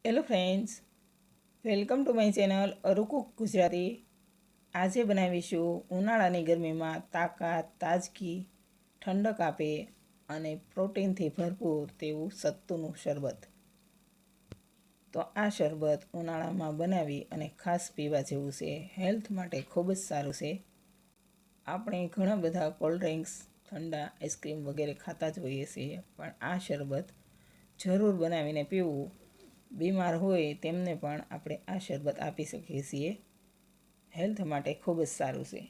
Hello friends, welcome to my channel Aru cook Gujarati. આજે બનાવીશું ઉનાળાની ગરમીમાં તાકાત, તાજગી, ઠંડક આપે અને પ્રોટીનથી ભરપૂર તેવું સત્તુનું શરબત. તો આ શરબત ઉનાળામાં બનાવી અને ખાસ પીવા જેવું છે. હેલ્થ માટે ખૂબ જ સારું છે. આપણે ઘણા બધા કોલ્ડ ડ્રિંક્સ, ઠંડા, આઈસ્ક્રીમ વગેરે ખાતા જ હોઈએ છીએ, પણ આ શરબત જરૂર બનાવીને પીવું. બીમાર હોય તેમને પણ આપણે આ શરબત આપી શકીએ છીએ. હેલ્થ માટે ખૂબ જ સારું છે.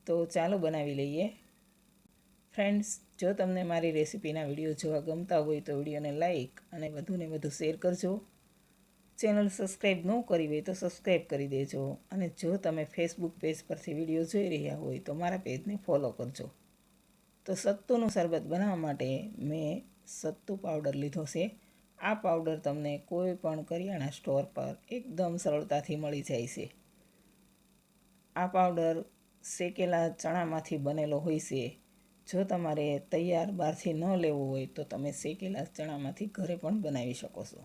તો ચાલો બનાવી લઈએ. ફ્રેન્ડ્સ, જો તમને મારી રેસીપીના વિડીયો જોવા ગમતા હોય તો વિડીયોને લાઈક અને વધુને વધુ શેર કરજો. ચેનલ સબસ્ક્રાઈબ ન કરી હોય તો સબસ્ક્રાઈબ કરી દેજો. અને જો તમે ફેસબુક પેજ પરથી વિડીયો જોઈ રહ્યા હોય તો મારા પેજને ફોલો કરજો. તો સત્તુનું શરબત બનાવવા માટે મેં સત્તુ પાવડર લીધો છે. આ પાવડર તમને કોઈ પણ કરિયાણા સ્ટોર પર એકદમ સરળતાથી મળી જાય છે. આ પાવડર શેકેલા ચણામાંથી બનેલો હોય છે. જો તમારે તૈયાર બહારથી ન લેવું હોય તો તમે શેકેલા ચણામાંથી ઘરે પણ બનાવી શકો છો.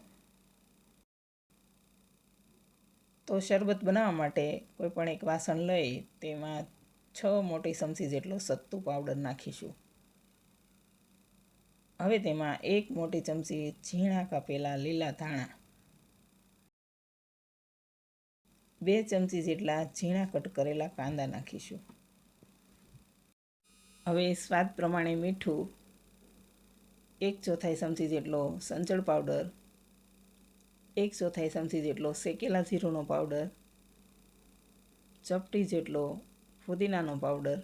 તો શરબત બનાવવા માટે કોઈ પણ એક વાસણ લઈ તેમાં 6 મોટી ચમચી જેટલો સત્તુ પાવડર નાખીશું. હવે તેમાં 1 મોટી ચમચી ઝીણા કાપેલા લીલા ધાણા, 2 ચમચી જેટલા ઝીણા કટ કરેલા કાંદા નાખીશું. હવે સ્વાદ પ્રમાણે મીઠું, 1/4 ચમચી જેટલો સંચળ પાવડર, 1/4 ચમચી જેટલો શેકેલા જીરુંનો પાવડર, ચપટી જેટલો ફુદીનાનો પાવડર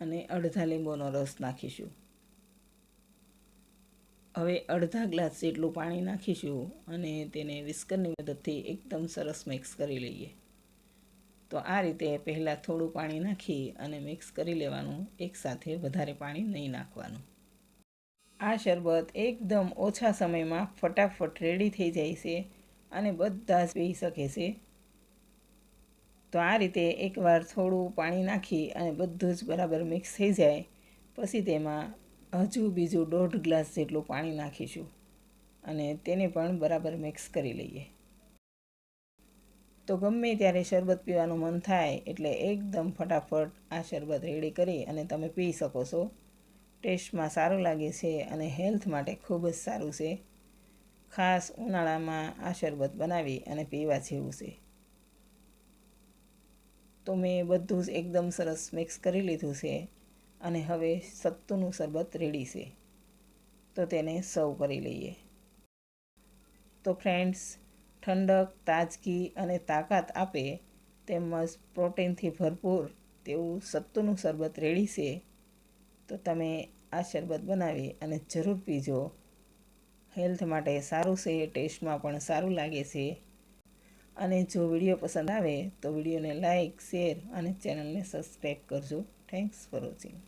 અને અડધા લીંબુનો રસ નાખીશું. હવે અડધા ગ્લાસ જેટલું પાણી નાખીશું અને તેને વિસ્કરની મદદથી એકદમ સરસ મિક્સ કરી લઈએ. તો આ રીતે પહેલાં થોડું પાણી નાખી અને મિક્સ કરી લેવાનું. એકસાથે વધારે પાણી નહીં નાખવાનું. આ શરબત એકદમ ઓછા સમયમાં ફટાફટ રેડી થઈ જાય છે અને બધા જ પી શકે છે. તો આ રીતે એકવાર થોડું પાણી નાખી અને બધું જ બરાબર મિક્સ થઈ જાય પછી તેમાં હજુ બીજું 1.5 ગ્લાસ જેટલું પાણી નાખીશું અને તેને પણ બરાબર મિક્સ કરી લઈએ. તો ગમે ત્યારે શરબત પીવાનું મન થાય એટલે એકદમ ફટાફટ આ શરબત રેડી કરી અને તમે પી શકો છો. ટેસ્ટમાં સારું લાગે છે અને હેલ્થ માટે ખૂબ જ સારું છે. ખાસ ઉનાળામાં આ શરબત બનાવી અને પીવા જેવું છે. તો મેં બધું જ એકદમ સરસ મિક્સ કરી લીધું છે અને હવે સત્તુનું શરબત રેડી છે. તો તેને સર્વ કરી લઈએ. તો ફ્રેન્ડ્સ, ઠંડક, તાજગી અને તાકાત આપે તેમજ પ્રોટીનથી ભરપૂર તેવું સત્તુનું શરબત રેડી છે. તો તમે આ શરબત બનાવી અને જરૂર પીજો. હેલ્થ માટે સારું છે, ટેસ્ટમાં પણ સારું લાગે છે. અને જો વિડીયો પસંદ આવે તો વિડીયોને લાઈક, શેર અને ચેનલને સબસ્ક્રાઈબ કરજો. Thanks for watching.